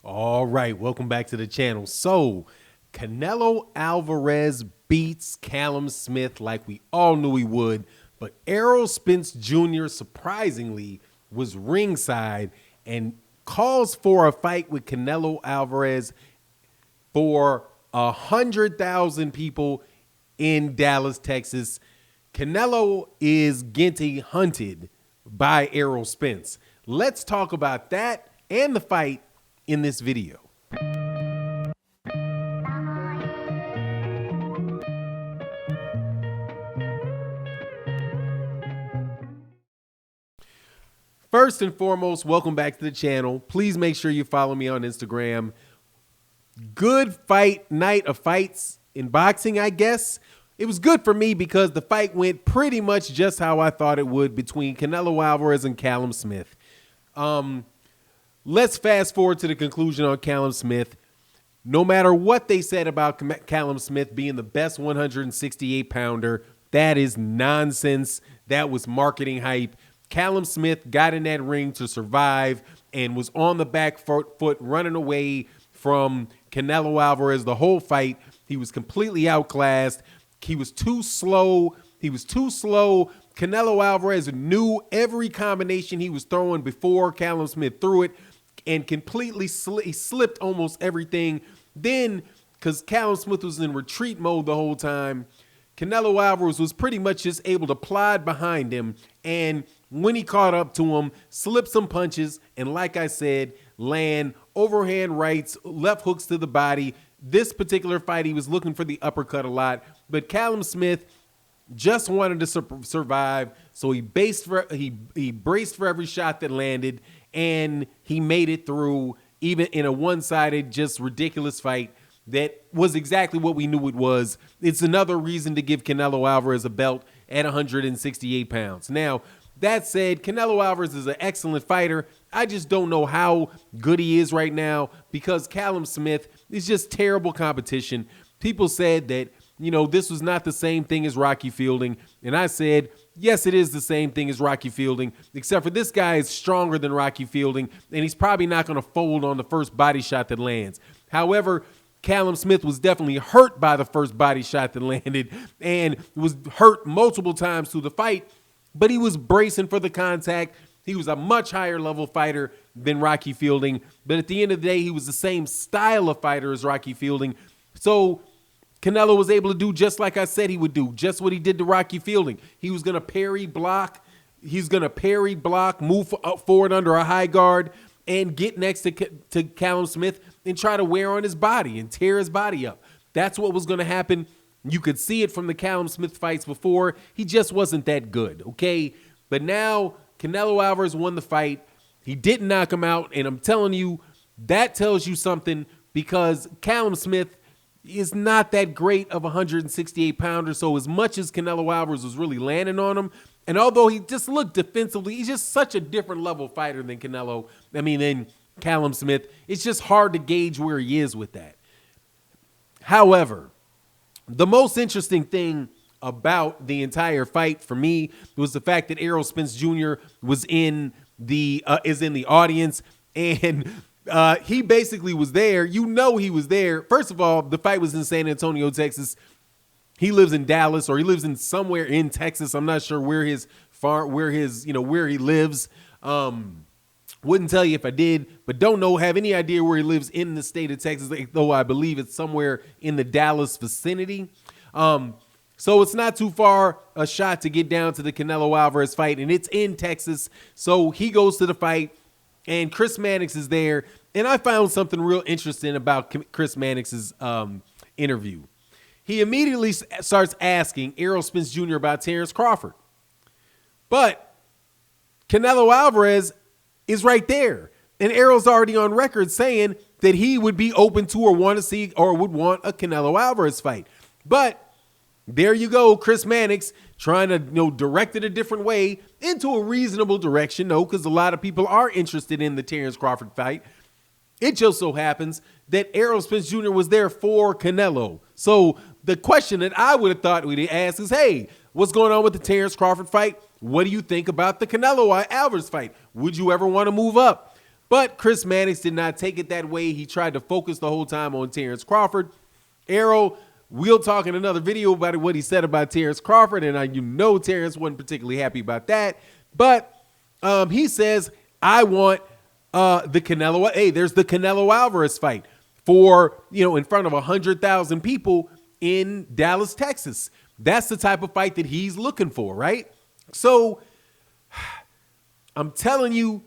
All right, welcome back to the channel. So, Canelo Alvarez beats Callum Smith like we all knew he would, but Errol Spence Jr. surprisingly was ringside and calls for a fight with Canelo Alvarez for 100,000 people in Dallas, Texas. Canelo is getting hunted by Errol Spence. Let's talk about that and the fight in this video. First and foremost, welcome back to the channel. Please make sure you follow me on Instagram. Good fight night of fights in boxing, I guess. It was good for me because the fight went pretty much just how I thought it would between Canelo Alvarez and Callum Smith. Let's fast forward to the conclusion on Callum Smith. No matter what they said about Callum Smith being the best 168-pounder, that is nonsense. That was marketing hype. Callum Smith got in that ring to survive and was on the back foot running away from Canelo Alvarez the whole fight. He was completely outclassed. He was too slow. Canelo Alvarez knew every combination he was throwing before Callum Smith threw it and completely slipped almost everything. Then, because Callum Smith was in retreat mode the whole time, Canelo Alvarez was pretty much just able to plod behind him, and when he caught up to him, slipped some punches, and like I said, land overhand rights, left hooks to the body. This particular fight, he was looking for the uppercut a lot, but Callum Smith just wanted to survive, so he braced for every shot that landed, and he made it through, even in a one-sided, just ridiculous fight that was exactly what we knew it was. It's another reason to give Canelo Alvarez a belt at 168 pounds. Now, that said, Canelo Alvarez is an excellent fighter. I just don't know how good he is right now because Callum Smith is just terrible competition. People said that, you know, this was not the same thing as Rocky Fielding. And I said, yes, it is the same thing as Rocky Fielding, except for this guy is stronger than Rocky Fielding, and he's probably not going to fold on the first body shot that lands. However, Callum Smith was definitely hurt by the first body shot that landed and was hurt multiple times through the fight, but he was bracing for the contact. He was a much higher level fighter than Rocky Fielding, but at the end of the day, he was the same style of fighter as Rocky Fielding. So Canelo was able to do just like I said he would do, just what he did to Rocky Fielding. He was going to parry block. He's going to parry block, move forward under a high guard, and get next to Callum Smith and try to wear on his body and tear his body up. That's what was going to happen. You could see it from the Callum Smith fights before. He just wasn't that good, okay? But now Canelo Alvarez won the fight. He didn't knock him out, and I'm telling you, that tells you something because Callum Smith is not that great of a 168-pounder, so as much as Canelo Alvarez was really landing on him, and although he just looked defensively, he's just such a different level fighter than than Callum Smith. It's just hard to gauge where he is with that. However, the most interesting thing about the entire fight for me was the fact that Errol Spence Jr. was in the audience, and he basically was there. You know he was there. First of all, the fight was in San Antonio, Texas. He lives in Dallas, or he lives in somewhere in Texas. I'm not sure where he lives. Wouldn't tell you if I did, but have any idea where he lives in the state of Texas, though I believe it's somewhere in the Dallas vicinity. So it's not too far a shot to get down to the Canelo Alvarez fight, and it's in Texas. So he goes to the fight, and Chris Mannix is there. And I found something real interesting about Chris Mannix's interview. He immediately starts asking Errol Spence Jr. about Terence Crawford. But Canelo Alvarez is right there. And Errol's already on record saying that he would be open to or want to see or would want a Canelo Alvarez fight. But there you go, Chris Mannix trying to direct it a different way into a reasonable direction, because a lot of people are interested in the Terence Crawford fight. It just so happens that Errol Spence Jr. was there for Canelo. So the question that I would have thought we'd ask is, hey, what's going on with the Terence Crawford fight? What do you think about the Canelo Alvarez fight? Would you ever want to move up? But Chris Mannix did not take it that way. He tried to focus the whole time on Terence Crawford. Errol, we'll talk in another video about what he said about Terence Crawford, and Terence wasn't particularly happy about that. But he says, I want the Canelo. Hey, there's the Canelo Alvarez fight for, in front of 100,000 people in Dallas, Texas. That's the type of fight that he's looking for, right? So I'm telling you,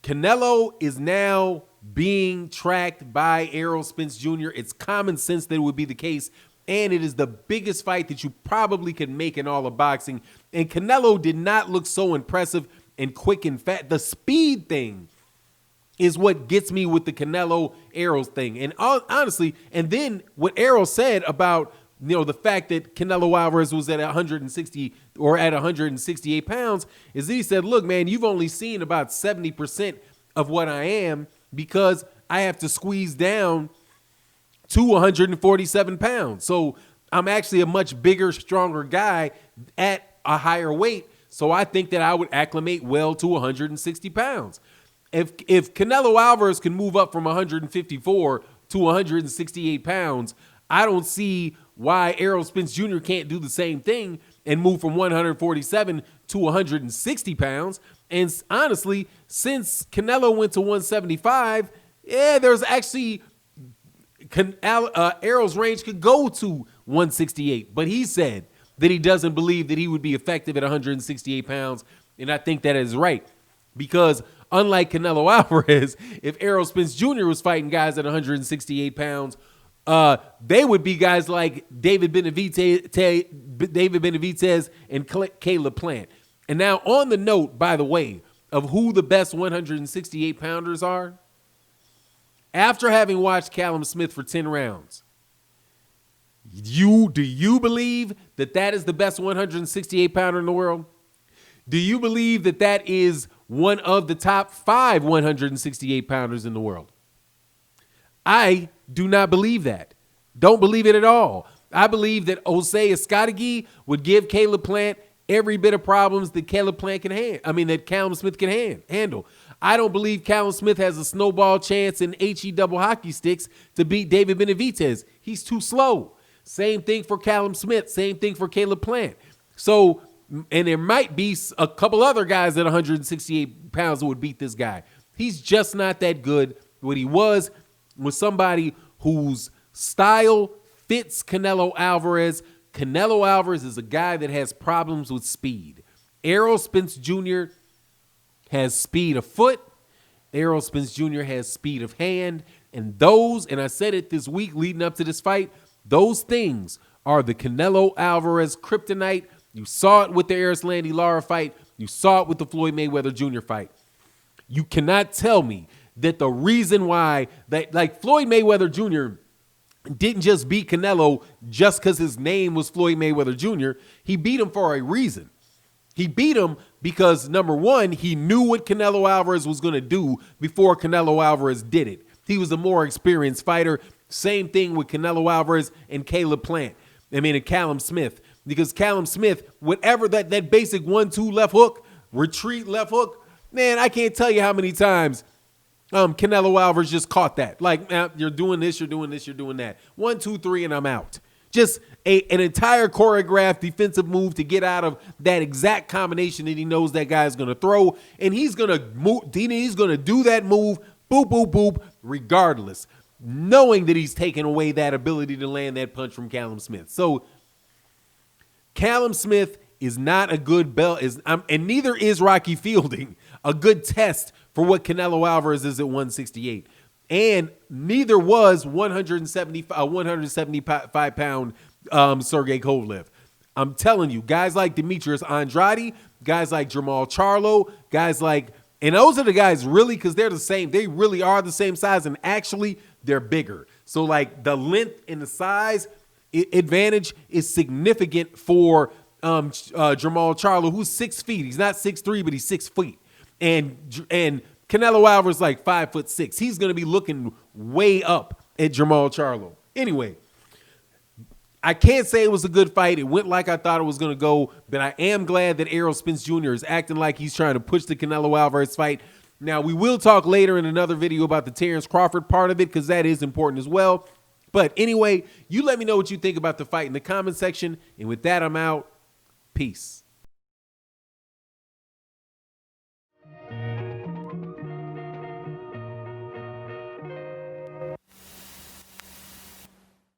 Canelo is now being tracked by Errol Spence Jr. It's common sense that it would be the case, and it is the biggest fight that you probably could make in all of boxing. And Canelo did not look so impressive and quick and fat. The speed thing is what gets me with the Canelo Errol thing. And honestly, and then what Errol said about the fact that Canelo Alvarez was at 160 or at 168 pounds is he said, look, man, you've only seen about 70% of what I am because I have to squeeze down to 147 pounds. So I'm actually a much bigger, stronger guy at a higher weight. So I think that I would acclimate well to 160 pounds. If Canelo Alvarez can move up from 154 to 168 pounds, I don't see why Errol Spence Jr. can't do the same thing and move from 147 to 160 pounds. And honestly, since Canelo went to 175, there's actually Errol's range could go to 168. But he said that he doesn't believe that he would be effective at 168 pounds. And I think that is right. Because unlike Canelo Alvarez, if Errol Spence Jr. was fighting guys at 168 pounds, they would be guys like David Benavidez and Caleb Plant. And now on the note, by the way, of who the best 168 pounders are, after having watched Callum Smith for 10 rounds, do you believe that that is the best 168 pounder in the world? Do you believe that that is one of the top 5 168 pounders in the world? I do not believe that. Don't believe it at all. I believe that Jose Escadagui would give Caleb Plant every bit of problems that that Callum Smith can handle. I don't believe Callum Smith has a snowball chance in HE double hockey sticks to beat David Benavidez. He's too slow. Same thing for Callum Smith. Same thing for Caleb Plant. So, and there might be a couple other guys at 168 pounds that would beat this guy. He's just not that good. What he was somebody whose style fits Canelo Alvarez. Canelo Alvarez is a guy that has problems with speed. Errol Spence Jr. has speed of foot. Errol Spence Jr. has speed of hand. And I said it this week leading up to this fight, those things are the Canelo Alvarez kryptonite. You saw it with the Erislandy Lara fight. You saw it with the Floyd Mayweather Jr. fight. You cannot tell me that the reason why Floyd Mayweather Jr. didn't just beat Canelo just because his name was Floyd Mayweather Jr. He beat him for a reason. He beat him because, number one, he knew what Canelo Alvarez was going to do before Canelo Alvarez did it. He was a more experienced fighter. Same thing with Canelo Alvarez and Caleb Plant. And Callum Smith. Because Callum Smith, whatever that basic 1-2 left hook, retreat left hook, man, I can't tell you how many times Canelo Alvarez just caught that. Like, you're doing this, you're doing this, you're doing that. 1, 2, 3, and I'm out. Just an entire choreographed defensive move to get out of that exact combination that he knows that guy's going to throw. And he's going to move. He's going to do that move, boop, boop, boop, regardless, knowing that he's taken away that ability to land that punch from Callum Smith. So Callum Smith is not a good belt, and neither is Rocky Fielding a good test for what Canelo Alvarez is at 168. And neither was 175-pound Sergey Kovalev. I'm telling you, guys like Demetrius Andrade, guys like Jamal Charlo, guys like, and those are the guys really, because they're the same. They really are the same size, and actually they're bigger. So like the length and the size advantage is significant for Jamal Charlo, who's 6 feet. He's not 6'3", but he's 6 feet. And Canelo Alvarez like 5'6". He's going to be looking way up at Jamal Charlo. Anyway, I can't say it was a good fight. It went like I thought it was going to go, but I am glad that Errol Spence Jr. is acting like he's trying to push the Canelo Alvarez fight. Now, we will talk later in another video about the Terence Crawford part of it because that is important as well. But anyway, you let me know what you think about the fight in the comment section. And with that, I'm out. Peace.